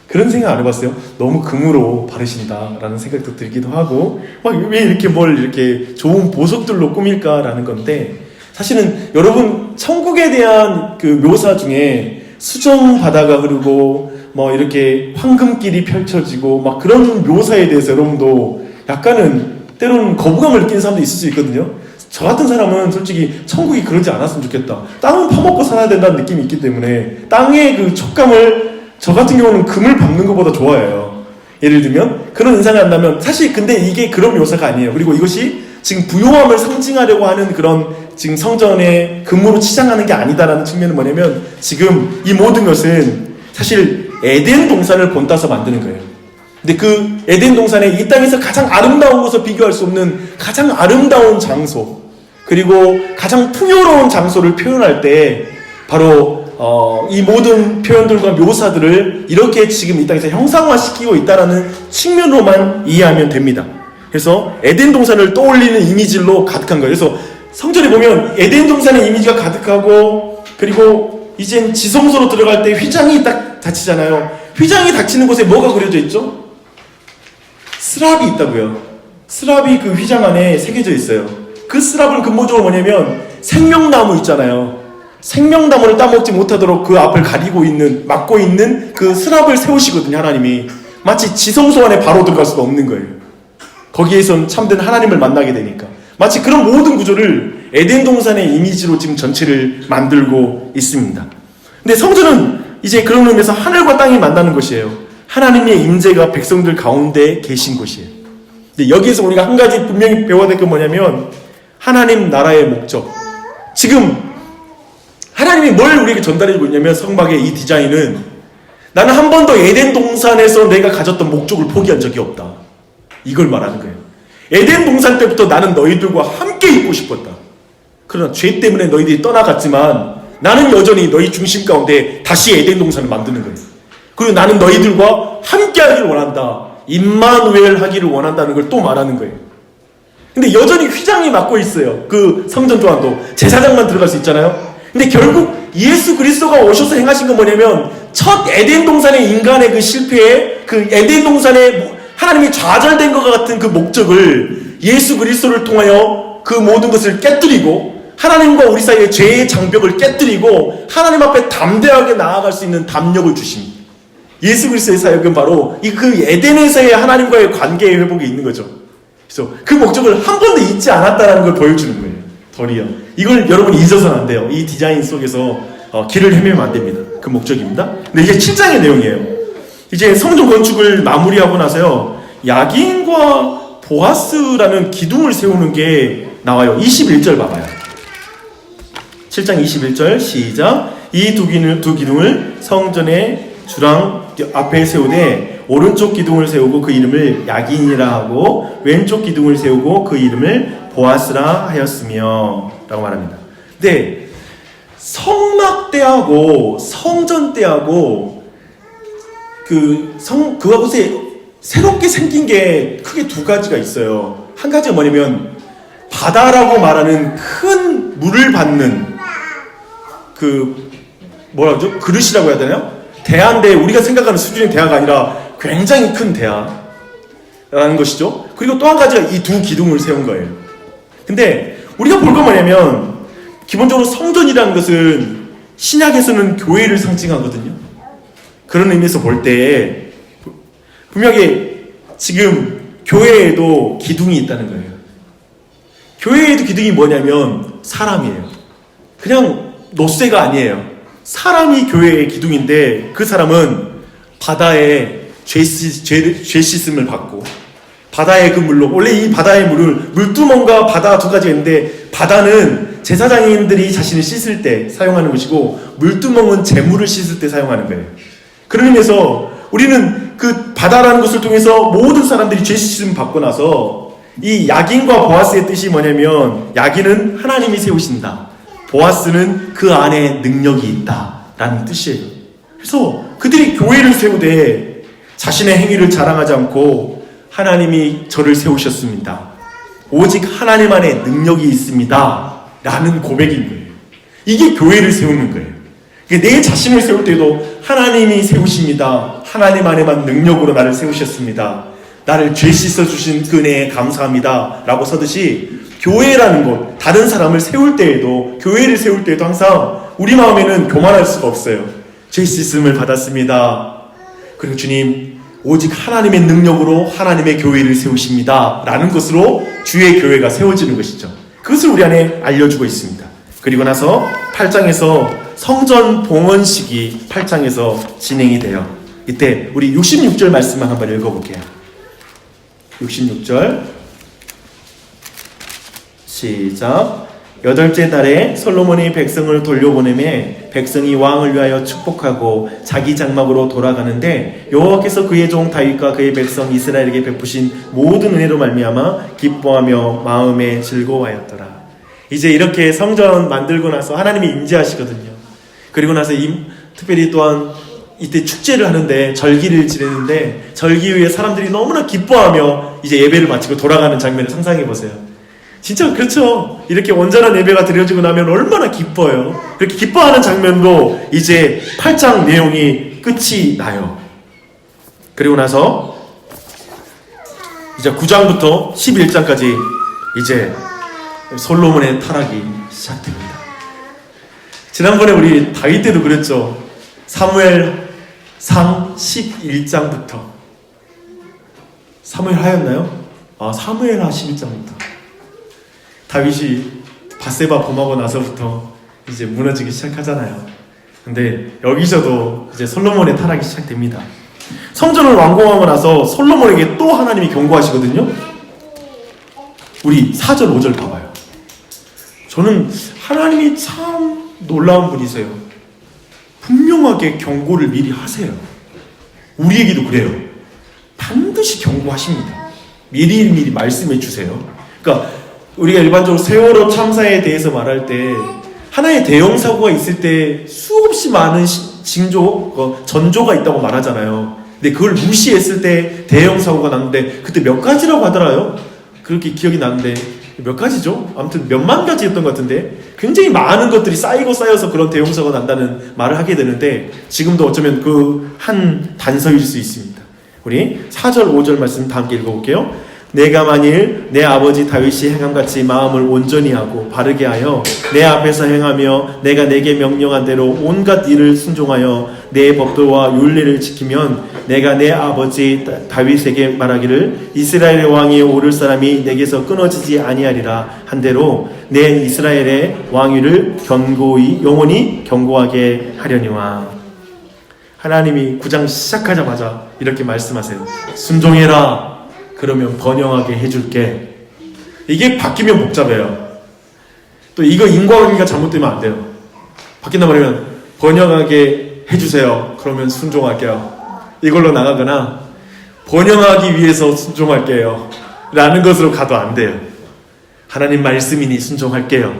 그런 생각 안 해봤어요? 너무 금으로 바르신다라는 생각도 들기도 하고, 막 왜 이렇게 뭘 이렇게 좋은 보석들로 꾸밀까라는 건데, 사실은 여러분 천국에 대한 그 묘사 중에 수정 바다가 흐르고 뭐 이렇게 황금길이 펼쳐지고 막 그런 묘사에 대해서 여러분도 약간은 때로는 거부감을 느끼는 사람도 있을 수 있거든요. 저 같은 사람은 솔직히 천국이 그러지 않았으면 좋겠다. 땅은 파먹고 살아야 된다는 느낌이 있기 때문에 땅의 그 촉감을 저 같은 경우는 금을 밟는 것보다 좋아해요. 예를 들면 그런 인상이 난다면 사실 근데 이게 그런 묘사가 아니에요. 그리고 이것이 지금 부요함을 상징하려고 하는 그런 지금 성전에 금으로 치장하는 게 아니다라는 측면은 뭐냐면 지금 이 모든 것은 사실 에덴 동산을 본따서 만드는 거예요. 근데 그 에덴 동산에 이 땅에서 가장 아름다운 것을 비교할 수 없는 가장 아름다운 장소 그리고 가장 풍요로운 장소를 표현할 때 바로 이 모든 표현들과 묘사들을 이렇게 지금 이 땅에서 형상화시키고 있다는 측면으로만 이해하면 됩니다. 그래서 에덴 동산을 떠올리는 이미지로 가득한 거예요. 그래서 성전에 보면 에덴 동산의 이미지가 가득하고 그리고 이젠 지성소로 들어갈 때 휘장이 딱 닫히잖아요. 휘장이 닫히는 곳에 뭐가 그려져 있죠? 스랍이 있다고요. 스랍이 그 휘장 안에 새겨져 있어요. 그 스랍은 근본적으로 뭐냐면 생명나무 있잖아요. 생명나무를 따먹지 못하도록 그 앞을 가리고 있는 막고 있는 그 스랍을 세우시거든요. 하나님이 마치 지성소 안에 바로 들어갈 수가 없는 거예요. 거기에선 참된 하나님을 만나게 되니까 마치 그런 모든 구조를 에덴 동산의 이미지로 지금 전체를 만들고 있습니다. 근데 성전은 이제 그런 의미에서 하늘과 땅이 만나는 것이에요. 하나님의 임재가 백성들 가운데 계신 곳이에요. 근데 여기에서 우리가 한 가지 분명히 배워야 될 게 뭐냐면 하나님 나라의 목적. 지금 하나님이 뭘 우리에게 전달해주고 있냐면 성막의 이 디자인은 나는 한 번도 에덴 동산에서 내가 가졌던 목적을 포기한 적이 없다. 이걸 말하는 거예요. 에덴 동산 때부터 나는 너희들과 함께 있고 싶었다. 그러나 죄 때문에 너희들이 떠나갔지만 나는 여전히 너희 중심 가운데 다시 에덴 동산을 만드는 거예요. 그리고 나는 너희들과 함께 하기를 원한다. 임마누엘 하기를 원한다는 걸 또 말하는 거예요. 근데 여전히 휘장이 막고 있어요. 그 성전 또한도 제사장만 들어갈 수 있잖아요. 근데 결국 예수 그리스도가 오셔서 행하신 건 뭐냐면 첫 에덴 동산의 인간의 그 실패에 그 에덴 동산의 하나님이 좌절된 것 같은 그 목적을 예수 그리스도를 통하여 그 모든 것을 깨뜨리고 하나님과 우리 사이의 죄의 장벽을 깨뜨리고 하나님 앞에 담대하게 나아갈 수 있는 담력을 주십니다. 예수 그리스도의 사역은 바로 이 그 에덴에서의 하나님과의 관계의 회복이 있는 거죠. 그래서 그 목적을 한 번도 잊지 않았다는 걸 보여주는 거예요. 거리요. 이걸 여러분이 잊어서는 안 돼요. 이 디자인 속에서 길을 헤매면 안 됩니다. 그 목적입니다. 근데 이게 7장의 내용이에요. 이제 성전 건축을 마무리하고 나서요, 야긴과 보아스라는 기둥을 세우는 게 나와요. 21절 봐봐요. 7장 21절 시작. 이 두 기둥을 성전의 주랑 앞에 세우되 오른쪽 기둥을 세우고 그 이름을 야긴이라 하고 왼쪽 기둥을 세우고 그 이름을 보아스라 하였으며 라고 말합니다. 근데 성막 때하고 성전 때하고 그하고 새롭게 생긴 게 크게 두 가지가 있어요. 한 가지가 뭐냐면 바다라고 말하는 큰 물을 받는 그릇이라고 해야 되나요? 대야인데 우리가 생각하는 수준의 대야가 아니라 굉장히 큰 대야라는 것이죠. 그리고 또 한 가지가 이 두 기둥을 세운 거예요. 근데 우리가 볼 건 뭐냐면 기본적으로 성전이라는 것은 신약에서는 교회를 상징하거든요. 그런 의미에서 볼 때 분명히 지금 교회에도 기둥이 있다는 거예요. 교회에도 기둥이 뭐냐면 사람이에요. 그냥 노쇠가 아니에요. 사람이 교회의 기둥인데 그 사람은 바다에 죄 씻음을 받고 바다의 그 물로, 원래 이 바다의 물을 물두멍과 바다 두 가지가 있는데 바다는 제사장님들이 자신을 씻을 때 사용하는 것이고 물두멍은 재물을 씻을 때 사용하는 거예요. 그런 의미에서 우리는 그 바다라는 것을 통해서 모든 사람들이 죄 씻음 받고 나서 이 야긴과 보아스의 뜻이 뭐냐면 야긴은 하나님이 세우신다, 보아스는 그 안에 능력이 있다라는 뜻이에요. 그래서 그들이 교회를 세우되 자신의 행위를 자랑하지 않고 하나님이 저를 세우셨습니다, 오직 하나님 안에 능력이 있습니다 라는 고백인 거예요. 이게 교회를 세우는 거예요. 내 자신을 세울 때도 하나님이 세우십니다, 하나님 안에만 능력으로 나를 세우셨습니다, 나를 죄 씻어주신 그 은혜에 감사합니다 라고 서듯이 교회라는 곳, 다른 사람을 세울 때에도, 교회를 세울 때에도 항상 우리 마음에는 교만할 수가 없어요. 죄 씻음을 받았습니다, 그리고 주님 오직 하나님의 능력으로 하나님의 교회를 세우십니다 라는 것으로 주의 교회가 세워지는 것이죠. 그것을 우리 안에 알려주고 있습니다. 그리고 나서 8장에서 성전 봉헌식이 8장에서 진행이 돼요. 이때 우리 66절 말씀만 한번 읽어볼게요. 66절 시작. 8째 달에 솔로몬이 백성을 돌려보내매 백성이 왕을 위하여 축복하고 자기 장막으로 돌아가는데 여호와께서 그의 종 다윗과 그의 백성 이스라엘에게 베푸신 모든 은혜로 말미암아 기뻐하며 마음에 즐거워하였더라. 이제 이렇게 성전 만들고 나서 하나님이 임재하시거든요. 그리고 나서 특별히 또한 이때 축제를 하는데 절기를 지내는데 절기 후에 사람들이 너무나 기뻐하며 이제 예배를 마치고 돌아가는 장면을 상상해 보세요. 진짜 그렇죠. 이렇게 온전한 예배가 드려지고 나면 얼마나 기뻐요. 그렇게 기뻐하는 장면도 이제 8장 내용이 끝이 나요. 그리고 나서 이제 9장부터 11장까지 이제 솔로몬의 타락이 시작됩니다. 지난번에 우리 다윗 때도 그랬죠. 사무엘상 11장부터 사무엘 하였나요? 사무엘하 11장부터 다윗이 밧세바 범하고 나서부터 이제 무너지기 시작하잖아요. 근데 여기서도 이제 솔로몬의 타락이 시작됩니다. 성전을 완공하고 나서 솔로몬에게 또 하나님이 경고하시거든요. 우리 4절 5절 봐봐요. 저는 하나님이 참 놀라운 분이세요. 분명하게 경고를 미리 하세요. 우리에게도 그래요. 반드시 경고하십니다. 미리 말씀해 주세요. 그러니까 우리가 일반적으로 세월호 참사에 대해서 말할 때 하나의 대형 사고가 있을 때 수없이 많은 전조가 있다고 말하잖아요. 근데 그걸 무시했을 때 대형 사고가 났는데 그때 몇 가지라고 하더라요. 그렇게 기억이 나는데 몇 가지죠? 아무튼 몇만 가지였던 것 같은데 굉장히 많은 것들이 쌓여서 그런 대형 사고가 난다는 말을 하게 되는데 지금도 어쩌면 그 한 단서일 수 있습니다. 우리 4절 5절 말씀 다 함께 읽어볼게요. 내가 만일 내 아버지 다윗이 행함같이 마음을 온전히 하고 바르게 하여 내 앞에서 행하며 내가 내게 명령한 대로 온갖 일을 순종하여 내 법도와 율례를 지키면 내가 내 아버지 다윗에게 말하기를 이스라엘의 왕이 오를 사람이 내게서 끊어지지 아니하리라 한대로 내 이스라엘의 왕위를 영원히 견고하게 하려니와. 하나님이 9장 시작하자마자 이렇게 말씀하세요. 순종해라. 그러면 번영하게 해줄게. 이게 바뀌면 복잡해요. 또 이거 인과관계가 잘못되면 안 돼요. 바뀐다 말하면 번영하게 해주세요. 그러면 순종할게요. 이걸로 나가거나 번영하기 위해서 순종할게요 라는 것으로 가도 안 돼요. 하나님 말씀이니 순종할게요.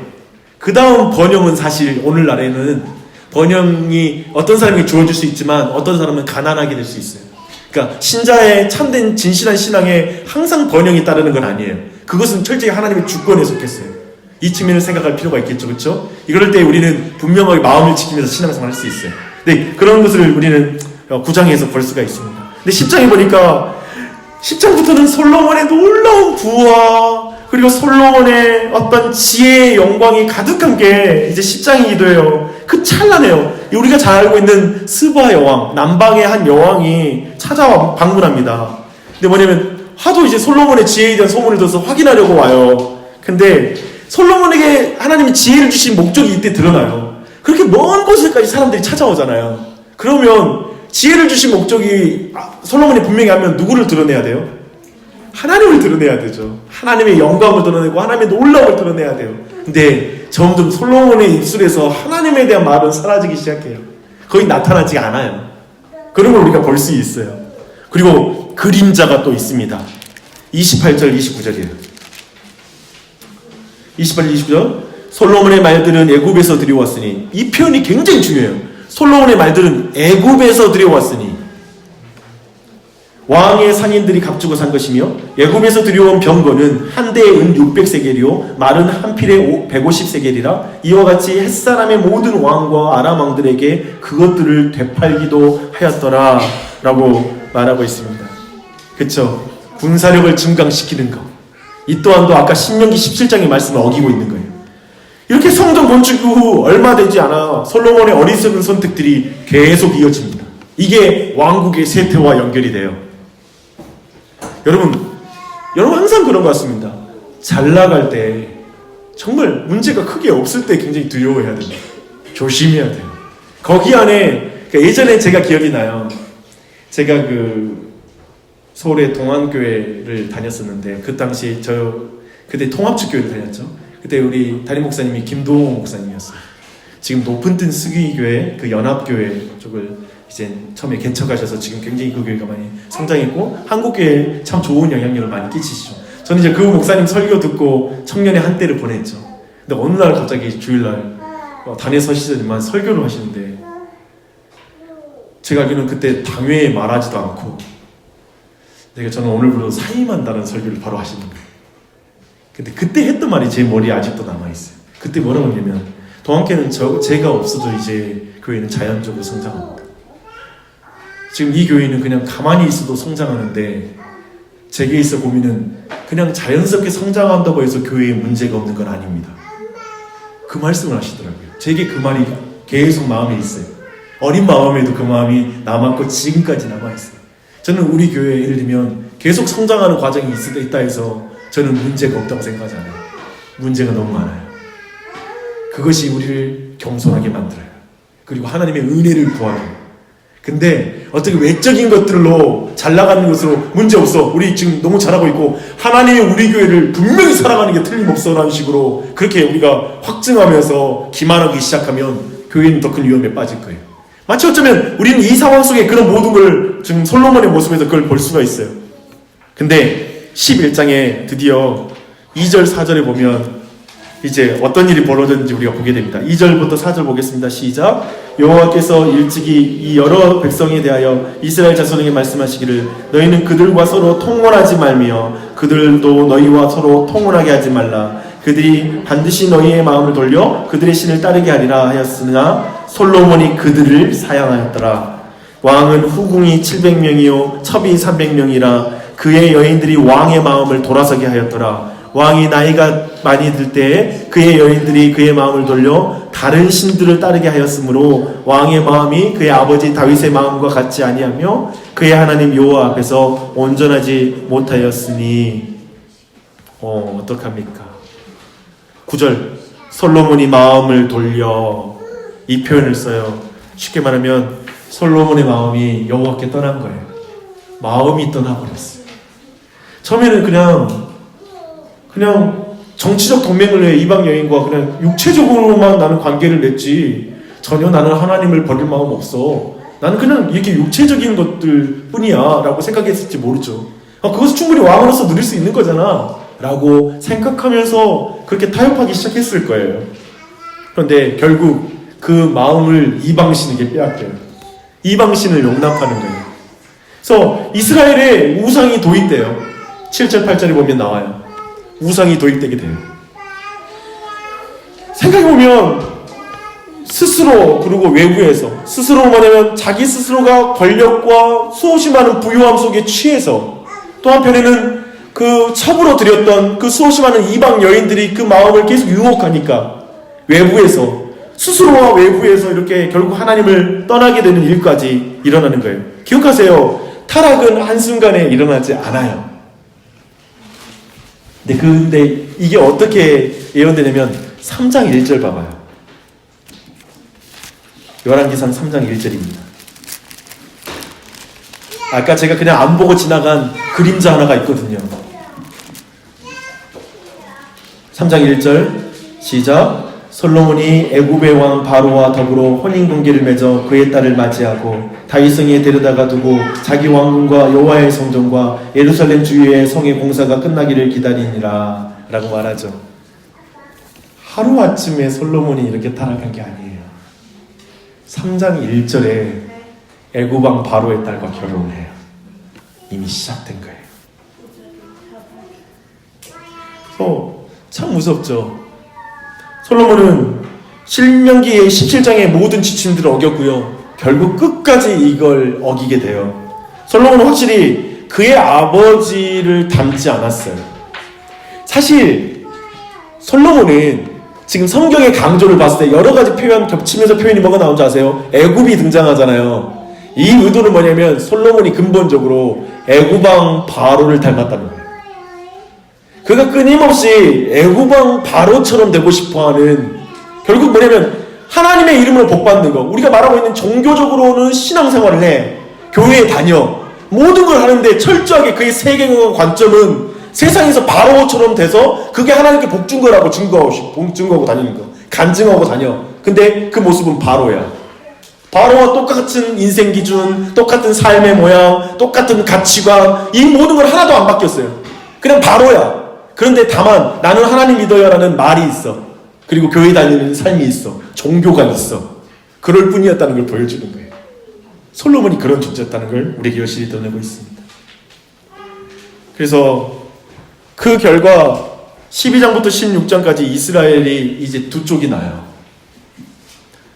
그 다음 번영은 사실 오늘날에는 번영이 어떤 사람에게 주어질 수 있지만 어떤 사람은 가난하게 될 수 있어요. 그러니까 신자의 참된 진실한 신앙에 항상 번영이 따르는 건 아니에요. 그것은 철저히 하나님의 주권에 속했어요. 이 측면을 생각할 필요가 있겠죠. 그렇죠? 이럴 때 우리는 분명하게 마음을 지키면서 신앙생활을 할 수 있어요. 네, 그런 것을 우리는 9장에서 볼 수가 있습니다. 근데 10장에 보니까 10장부터는 솔로몬의 놀라운 부와 그리고 솔로몬의 어떤 지혜의 영광이 가득한 게 이제 10장이기도 해요. 그 찬란해요. 우리가 잘 알고 있는 스바 여왕, 남방의 한 여왕이 찾아와 방문합니다. 근데 뭐냐면 하도 이제 솔로몬의 지혜에 대한 소문을 들어서 확인하려고 와요. 근데 솔로몬에게 하나님이 지혜를 주신 목적이 이때 드러나요. 그렇게 먼 곳에까지 사람들이 찾아오잖아요. 그러면 지혜를 주신 목적이 솔로몬이 분명히 하면 누구를 드러내야 돼요? 하나님을 드러내야 되죠. 하나님의 영광을 드러내고 하나님의 놀라움을 드러내야 돼요. 근데 점점 솔로몬의 입술에서 하나님에 대한 말은 사라지기 시작해요. 거의 나타나지 않아요. 그런 걸 우리가 볼 수 있어요. 그리고 그림자가 또 있습니다. 28절 29절이에요. 28절 29절 솔로몬의 말들은 애굽에서 들여왔으니, 이 표현이 굉장히 중요해요. 솔로몬의 말들은 애굽에서 들여왔으니, 왕의 상인들이 값주고 산 것이며 애굽에서 들여온 병거는 한 대에 은 600세겔이요 말은 한 필에 150세겔이라 이와 같이 햇사람의 모든 왕과 아람 왕들에게 그것들을 되팔기도 하였더라 라고 말하고 있습니다. 그쵸? 군사력을 증강시키는 것, 이 또한도 아까 신명기 17장의 말씀을 어기고 있는 거예요. 이렇게 성전 건축 후 얼마 되지 않아 솔로몬의 어리석은 선택들이 계속 이어집니다. 이게 왕국의 쇠퇴와 연결이 돼요. 여러분 항상 그런 것 같습니다. 잘 나갈 때 정말 문제가 크게 없을 때 굉장히 두려워해야 됩니다. 조심해야 돼요. 거기 안에 예전에 제가 기억이 나요. 제가 서울의 동안교회를 다녔었는데 그 당시 그때 통합축교회를 다녔죠. 그때 우리 담임 목사님이 김도호 목사님이었어요. 지금 높은 뜬 수기교회 연합교회 쪽을 이제 처음에 개척하셔서 지금 굉장히 그 교회가 많이 성장했고 한국교회에 참 좋은 영향력을 많이 끼치시죠. 저는 이제 그 목사님 설교 듣고 청년의 한때를 보냈죠. 근데 어느 날 갑자기 주일날 단에 서시더니만 설교를 하시는데, 제가 알기로는 그때 당회에 말하지도 않고 저는 오늘부로 사임한다는 설교를 바로 하시는 거예요. 근데 그때 했던 말이 제 머리에 아직도 남아있어요. 그때 뭐라고 했냐면, 동안교회는 제가 없어도 이제 교회는 자연적으로 성장합니다. 지금 이 교회는 그냥 가만히 있어도 성장하는데 제게 있어 고민은 그냥 자연스럽게 성장한다고 해서 교회에 문제가 없는 건 아닙니다. 그 말씀을 하시더라고요. 제게 그 말이 계속 마음에 있어요. 어린 마음에도 그 마음이 남았고 지금까지 남아있어요. 저는 우리 교회에 예를 들면 계속 성장하는 과정이 있다 해서 저는 문제가 없다고 생각하지 않아요. 문제가 너무 많아요. 그것이 우리를 겸손하게 만들어요. 그리고 하나님의 은혜를 구하는. 근데 어떻게 외적인 것들로 잘 나가는 것으로 문제없어, 우리 지금 너무 잘하고 있고 하나님이 우리 교회를 분명히 사랑하는 게 틀림없어 라는 식으로 그렇게 우리가 확증하면서 기만하기 시작하면 교회는 더 큰 위험에 빠질 거예요. 마치 어쩌면 우리는 이 상황 속에 그런 모든 걸 지금 솔로몬의 모습에서 그걸 볼 수가 있어요. 근데 11장에 드디어 2절 4절에 보면 이제 어떤 일이 벌어졌는지 우리가 보게 됩니다. 2절부터 4절 보겠습니다. 시작. 여호와께서 일찍이 이 여러 백성에 대하여 이스라엘 자손에게 말씀하시기를 너희는 그들과 서로 통혼하지 말며 그들도 너희와 서로 통혼하게 하지 말라. 그들이 반드시 너희의 마음을 돌려 그들의 신을 따르게 하리라 하였으나 솔로몬이 그들을 사양하였더라. 왕은 후궁이 700명이요 첩이 300명이라 그의 여인들이 왕의 마음을 돌아서게 하였더라. 왕이 나이가 많이 들 때에 그의 여인들이 그의 마음을 돌려 다른 신들을 따르게 하였으므로 왕의 마음이 그의 아버지 다윗의 마음과 같지 아니하며 그의 하나님 여호와 앞에서 온전하지 못하였으니 어떡합니까? 9절 솔로몬이 마음을 돌려 이 표현을 써요. 쉽게 말하면 솔로몬의 마음이 여호와께 떠난 거예요. 마음이 떠나버렸어요. 처음에는 그냥 정치적 동맹을 해 이방 여인과 그냥 육체적으로만 나는 관계를 맺지 전혀 나는 하나님을 버릴 마음 없어. 나는 그냥 이렇게 육체적인 것들 뿐이야 라고 생각했을지 모르죠. 그것을 충분히 왕으로서 누릴 수 있는 거잖아 라고 생각하면서 그렇게 타협하기 시작했을 거예요. 그런데 결국 그 마음을 이방신에게 빼앗겨요. 이방신을 용납하는 거예요. 그래서 이스라엘에 우상이 도입돼요. 7절 8절에 보면 나와요. 우상이 도입되게 돼요. 생각해보면 스스로 그리고 외부에서 스스로 말하면 자기 스스로가 권력과 수없이 많은 부유함 속에 취해서 또 한편에는 그 첩으로 들였던 그 수없이 많은 이방 여인들이 그 마음을 계속 유혹하니까 외부에서 스스로와 외부에서 이렇게 결국 하나님을 떠나게 되는 일까지 일어나는 거예요. 기억하세요. 타락은 한순간에 일어나지 않아요. 근데 이게 어떻게 예언되냐면 3장 1절 봐봐요. 열왕기상 3장 1절입니다. 아까 제가 그냥 안 보고 지나간 그림자 하나가 있거든요. 3장 1절 시작. 솔로몬이 애굽의 왕 바로와 더불어 혼인관계를 맺어 그의 딸을 맞이하고 다윗성에 데려다가 두고 자기 왕궁과 여호와의 성전과 예루살렘 주위의 성의 공사가 끝나기를 기다리니라 라고 말하죠. 하루아침에 솔로몬이 이렇게 타락한 게 아니에요. 3장 1절에 애굽 왕 바로의 딸과 결혼을 해요. 이미 시작된 거예요. 참 무섭죠. 솔로몬은 신명기의 17장의 모든 지침들을 어겼고요. 결국 끝까지 이걸 어기게 돼요. 솔로몬은 확실히 그의 아버지를 닮지 않았어요. 사실 솔로몬은 지금 성경의 강조를 봤을 때 여러 가지 표현 겹치면서 표현이 뭐가 나오는지 아세요? 애굽이 등장하잖아요. 이 의도는 뭐냐면 솔로몬이 근본적으로 애굽 왕 바로를 닮았다는 거예요. 그가 끊임없이 애굽 왕 바로처럼 되고 싶어하는, 결국 뭐냐면 하나님의 이름으로 복받는 거. 우리가 말하고 있는 종교적으로는 신앙생활을 해, 교회에 다녀, 모든 걸 하는데 철저하게 그의 세계관과 관점은 세상에서 바로처럼 돼서 그게 하나님께 복준 거라고 증거하고 다니는 거, 간증하고 다녀. 근데 그 모습은 바로야. 바로와 똑같은 인생 기준, 똑같은 삶의 모양, 똑같은 가치관, 이 모든 걸 하나도 안 바뀌었어요. 그냥 바로야. 그런데 다만 나는 하나님 믿어요 라는 말이 있어. 그리고 교회 다니는 삶이 있어. 종교가 있어. 그럴 뿐이었다는 걸 보여주는 거예요. 솔로몬이 그런 존재였다는 걸 우리에게 여실히 드러내고 있습니다. 그래서 그 결과 12장부터 16장까지 이스라엘이 이제 두 쪽이 나요.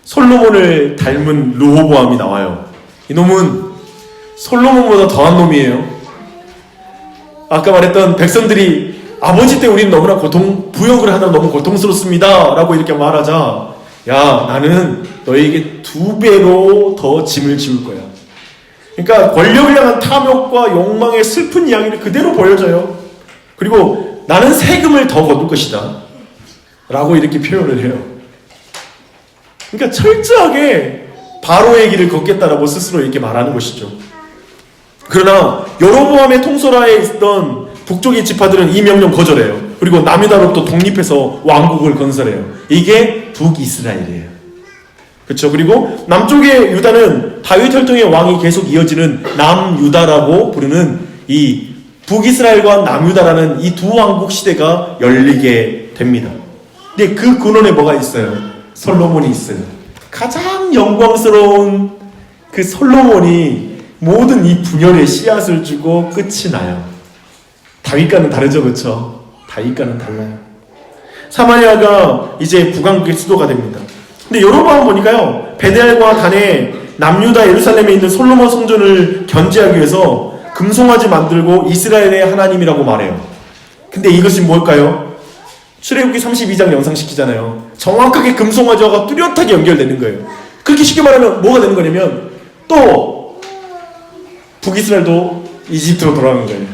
솔로몬을 닮은 르호보암이 나와요. 이놈은 솔로몬보다 더한 놈이에요. 아까 말했던 백성들이 아버지 때 우리는 너무나 부역을 하다 너무 고통스럽습니다 라고 이렇게 말하자, 야, 나는 너에게 2배로 더 짐을 지울 거야. 그러니까 권력을 향한 탐욕과 욕망의 슬픈 이야기를 그대로 보여줘요. 그리고 나는 세금을 더 거둘 것이다 라고 이렇게 표현을 해요. 그러니까 철저하게 바로의 길을 걷겠다라고 스스로 이렇게 말하는 것이죠. 그러나 여로보암의 통솔하에 있던 북쪽의 지파들은 이 명령 거절해요. 그리고 남유다로부터 독립해서 왕국을 건설해요. 이게 북이스라엘이에요. 그렇죠. 그리고 남쪽의 유다는 다윗 혈통의 왕이 계속 이어지는 남유다라고 부르는 이 북이스라엘과 남유다라는 이 두 왕국 시대가 열리게 됩니다. 근데 그 근원에 뭐가 있어요? 솔로몬이 있어요. 가장 영광스러운 그 솔로몬이 모든 이 분열의 씨앗을 주고 끝이 나요. 다윗과는 다르죠, 그렇죠? 다윗과는 달라요. 사마리아가 이제 북왕국의 수도가 됩니다. 근데 여로보암 보니까요, 베델과 단에 남유다 예루살렘에 있는 솔로몬 성전을 견제하기 위해서 금송아지 만들고 이스라엘의 하나님이라고 말해요. 근데 이것이 뭘까요? 출애굽기 32장 연상시키잖아요. 정확하게 금송아지와 뚜렷하게 연결되는 거예요. 그렇게 쉽게 말하면 뭐가 되는 거냐면 또 북이스라엘도 이집트로 돌아가는 거예요.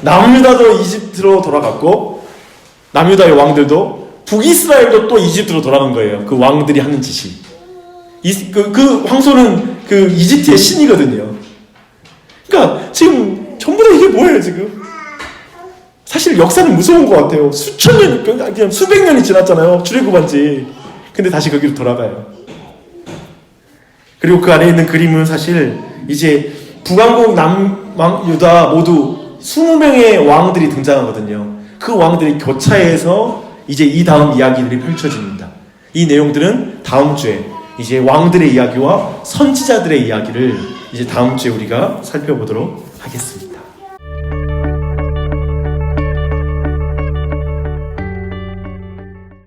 남유다도 이집트로 돌아갔고 남유다의 왕들도 북이스라엘도 또 이집트로 돌아간 거예요. 그 왕들이 하는 짓이. 그 황소는 그 이집트의 신이거든요. 그러니까 지금 전부 다 이게 뭐예요 지금? 사실 역사는 무서운 것 같아요. 수천 년, 그냥 수백 년이 지났잖아요. 출애굽한 지. 근데 다시 거기로 돌아가요. 그리고 그 안에 있는 그림은 사실 이제 북왕국 남유다 모두 20명의 왕들이 등장하거든요. 그 왕들이 교차해서 이제 이 다음 이야기들이 펼쳐집니다. 이 내용들은 다음 주에 이제 왕들의 이야기와 선지자들의 이야기를 이제 다음 주에 우리가 살펴보도록 하겠습니다.